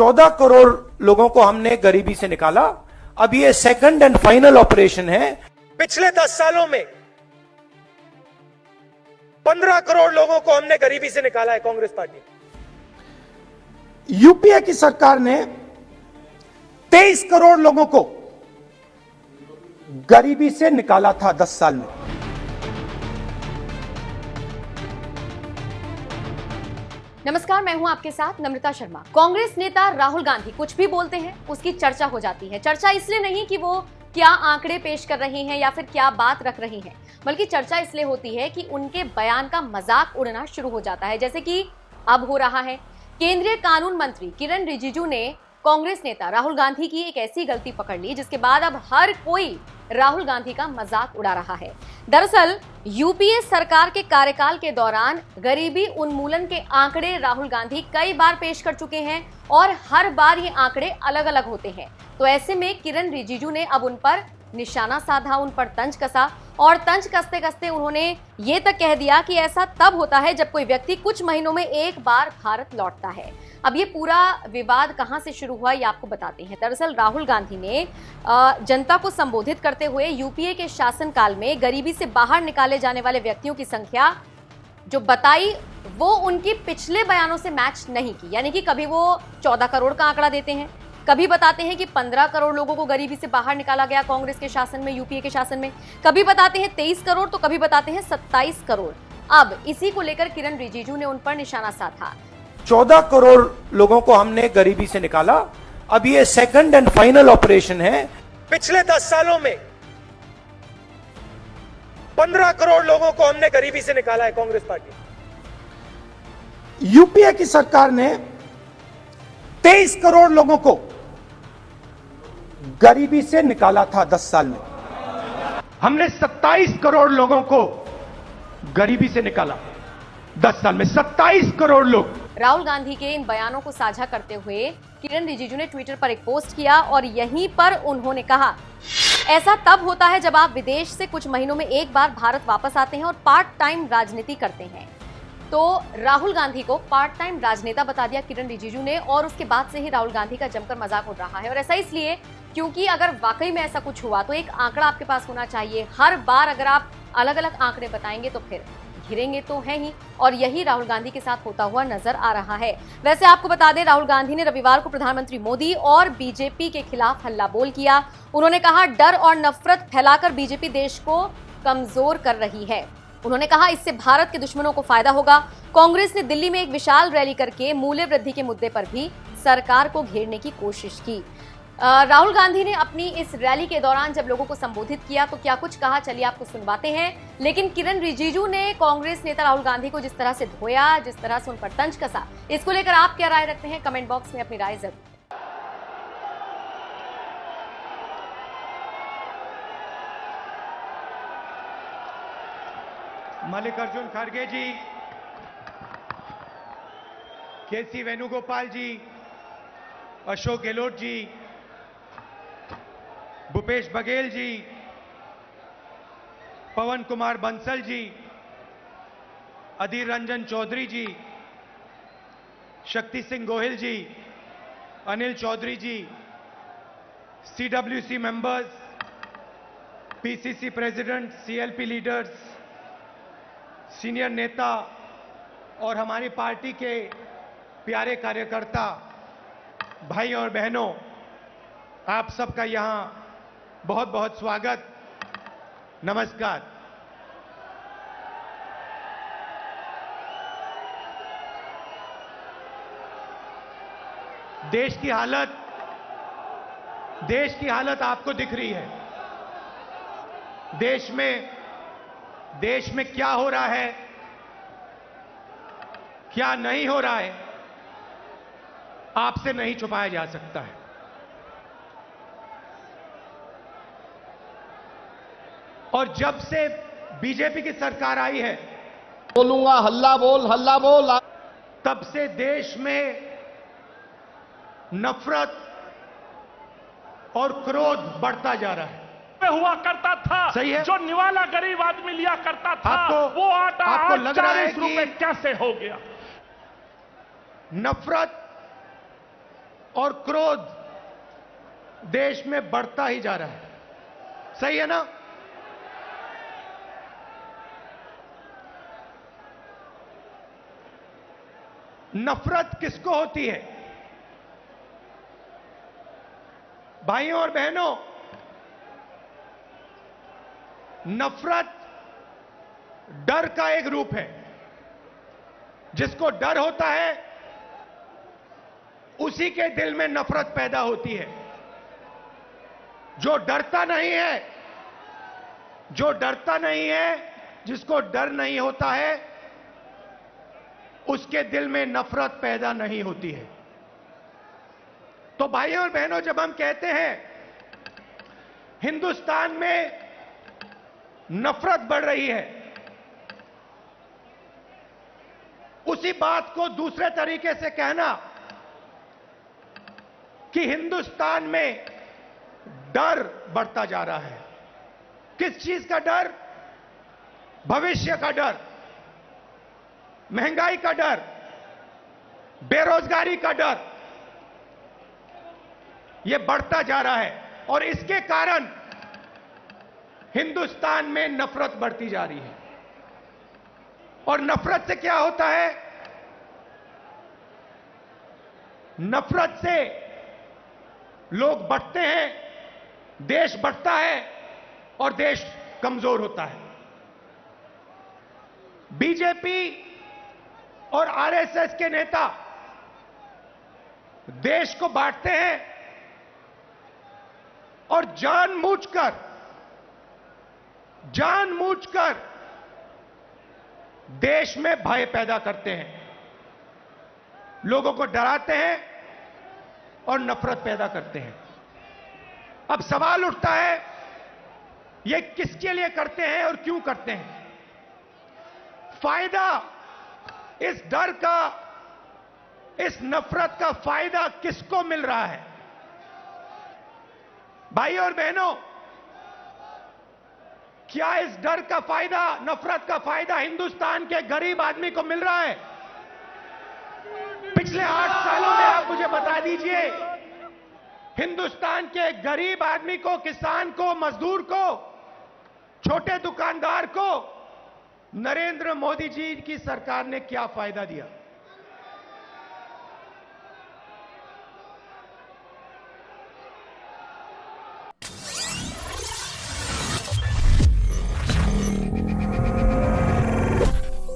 14 करोड़ लोगों को हमने गरीबी से निकाला। अब ये सेकंड एंड फाइनल ऑपरेशन है। पिछले 10 सालों में 15 करोड़ लोगों को हमने गरीबी से निकाला है कांग्रेस पार्टी। यूपीए की सरकार ने 23 करोड़ लोगों को गरीबी से निकाला था 10 साल में। नमस्कार, मैं हूं आपके साथ नम्रता शर्मा। कांग्रेस नेता राहुल गांधी कुछ भी बोलते हैं उसकी चर्चा हो जाती है। चर्चा इसलिए नहीं कि वो क्या आंकड़े पेश कर रहे हैं या फिर क्या बात रख रहे हैं, बल्कि चर्चा इसलिए होती है कि उनके बयान का मजाक उड़ना शुरू हो जाता है, जैसे कि अब हो रहा है। केंद्रीय कानून मंत्री किरण रिजिजू ने कांग्रेस नेता राहुल गांधी की एक ऐसी गलती पकड़ ली जिसके बाद अब हर कोई राहुल गांधी का मजाक उड़ा रहा है। दरअसल यूपीए सरकार के कार्यकाल के दौरान गरीबी उन्मूलन के आंकड़े राहुल गांधी कई बार पेश कर चुके हैं और हर बार ये आंकड़े अलग अलग होते हैं। तो ऐसे में किरण रिजिजू ने अब उन पर निशाना साधा, उन पर तंज कसा और तंज कसते कसते उन्होंने ये तक कह दिया कि ऐसा तब होता है जब कोई व्यक्ति कुछ महीनों में एक बार भारत लौटता है। अब ये पूरा विवाद कहां से शुरू हुआ ये आपको बताते हैं। दरअसल राहुल गांधी ने जनता को संबोधित करते हुए यूपीए के शासनकाल में गरीबी से बाहर निकाले जाने वाले व्यक्तियों की संख्या जो बताई वो उनकी पिछले बयानों से मैच नहीं की। यानी कि कभी वो 14 करोड़ का आंकड़ा देते हैं, कभी बताते हैं कि 15 करोड़ लोगों को गरीबी से बाहर निकाला गया कांग्रेस के शासन में, यूपीए के शासन में, कभी बताते हैं 23 करोड़ तो कभी बताते हैं 27 करोड़। अब इसी को लेकर किरण रिजिजू ने उन पर निशाना साधा। 14 करोड़ लोगों को हमने गरीबी से निकाला। अब ये सेकंड एंड फाइनल ऑपरेशन है। पिछले 10 सालों में 15 करोड़ लोगों को हमने गरीबी से निकाला है कांग्रेस पार्टी। यूपीए की सरकार ने 23 करोड़ लोगों को गरीबी से निकाला था 10 साल में। हमने 27 करोड़ लोगों को गरीबी से निकाला 10 साल में। 27 करोड़ लोग। राहुल गांधी के इन बयानों को साझा करते हुए किरण रिजिजू ने ट्विटर पर एक पोस्ट किया और यहीं पर उन्होंने कहा, ऐसा तब होता है जब आप विदेश से कुछ महीनों में एक बार भारत वापस आते हैं और पार्ट टाइम राजनीति करते हैं। तो राहुल गांधी को पार्ट टाइम राजनेता बता दिया किरण रिजिजू ने और उसके बाद से ही राहुल गांधी का जमकर मजाक उड़ रहा है। और ऐसा इसलिए क्योंकि अगर वाकई में ऐसा कुछ हुआ तो एक आंकड़ा आपके पास होना चाहिए। हर बार अगर आप अलग अलग आंकड़े बताएंगे तो फिर घिरेंगे तो है ही, और यही राहुल गांधी के साथ होता हुआ नजर आ रहा है। वैसे आपको बता दें, राहुल गांधी ने रविवार को प्रधानमंत्री मोदी और बीजेपी के खिलाफ हल्ला बोल किया। उन्होंने कहा, डर और नफरत फैलाकर बीजेपी देश को कमजोर कर रही है। उन्होंने कहा, इससे भारत के दुश्मनों को फायदा होगा। कांग्रेस ने दिल्ली में एक विशाल रैली करके मूल्य वृद्धि के मुद्दे पर भी सरकार को घेरने की कोशिश की। राहुल गांधी ने अपनी इस रैली के दौरान जब लोगों को संबोधित किया तो क्या कुछ कहा, चलिए आपको सुनवाते हैं। लेकिन किरण रिजिजू ने कांग्रेस नेता राहुल गांधी को जिस तरह से धोया, जिस तरह से उन पर तंज कसा, इसको लेकर आप क्या राय रखते हैं? कमेंट बॉक्स में अपनी राय जरूर। मल्लिकार्जुन खड़गे जी, केसी वेणुगोपाल जी, अशोक गहलोत जी, भूपेश बघेल जी, पवन Kumar Bansal ji, Adhir Ranjan Chaudhary ji, Shakti Singh Gohil ji, Anil Chaudhary ji, CWC members, PCC president, CLP leaders, senior नेता और हमारी पार्टी के प्यारे कार्यकर्ता भाई और बहनों, आप सबका यहां बहुत बहुत स्वागत, नमस्कार। देश की हालत आपको दिख रही है। देश में क्या हो रहा है, क्या नहीं हो रहा है, आपसे नहीं छुपाया जा सकता है। और जब से बीजेपी की सरकार आई है, बोलूंगा हल्ला बोल, तब से देश में नफरत और क्रोध बढ़ता जा रहा है। हुआ करता था, सही है। जो निवाला गरीब आदमी लिया करता था, वो आटा आपको आज लग रहा है 40 रुपए कैसे हो गया? नफरत और क्रोध देश में बढ़ता ही जा रहा है। सही है ना? नफरत किसको होती है? भाइयों और बहनों, नफरत डर का एक रूप है। जिसको डर होता है उसी के दिल में नफरत पैदा होती है। जो डरता नहीं है, जिसको डर नहीं होता है, उसके दिल में नफरत पैदा नहीं होती है। तो भाइयों और बहनों, जब हम कहते हैं हिंदुस्तान में नफरत बढ़ रही है, उसी बात को दूसरे तरीके से कहना कि हिंदुस्तान में डर बढ़ता जा रहा है। किस चीज का डर? भविष्य का डर, महंगाई का डर, बेरोजगारी का डर, यह बढ़ता जा रहा है। और इसके कारण हिंदुस्तान में नफरत बढ़ती जा रही है। और नफरत से क्या होता है? नफरत से लोग बढ़ते हैं, देश बढ़ता है और देश कमजोर होता है। बीजेपी और आरएसएस के नेता देश को बांटते हैं और जानबूझकर देश में भय पैदा करते हैं, लोगों को डराते हैं और नफरत पैदा करते हैं। अब सवाल उठता है, ये किसके लिए करते हैं और क्यों करते हैं? फायदा इस डर का, इस नफरत का फायदा किसको मिल रहा है? भाइयों और बहनों, क्या इस डर का फायदा, नफरत का फायदा हिंदुस्तान के गरीब आदमी को मिल रहा है? पिछले 8 सालों में आप मुझे बता दीजिए, हिंदुस्तान के गरीब आदमी को, किसान को, मजदूर को, छोटे दुकानदार को नरेंद्र मोदी जी की सरकार ने क्या फायदा दिया?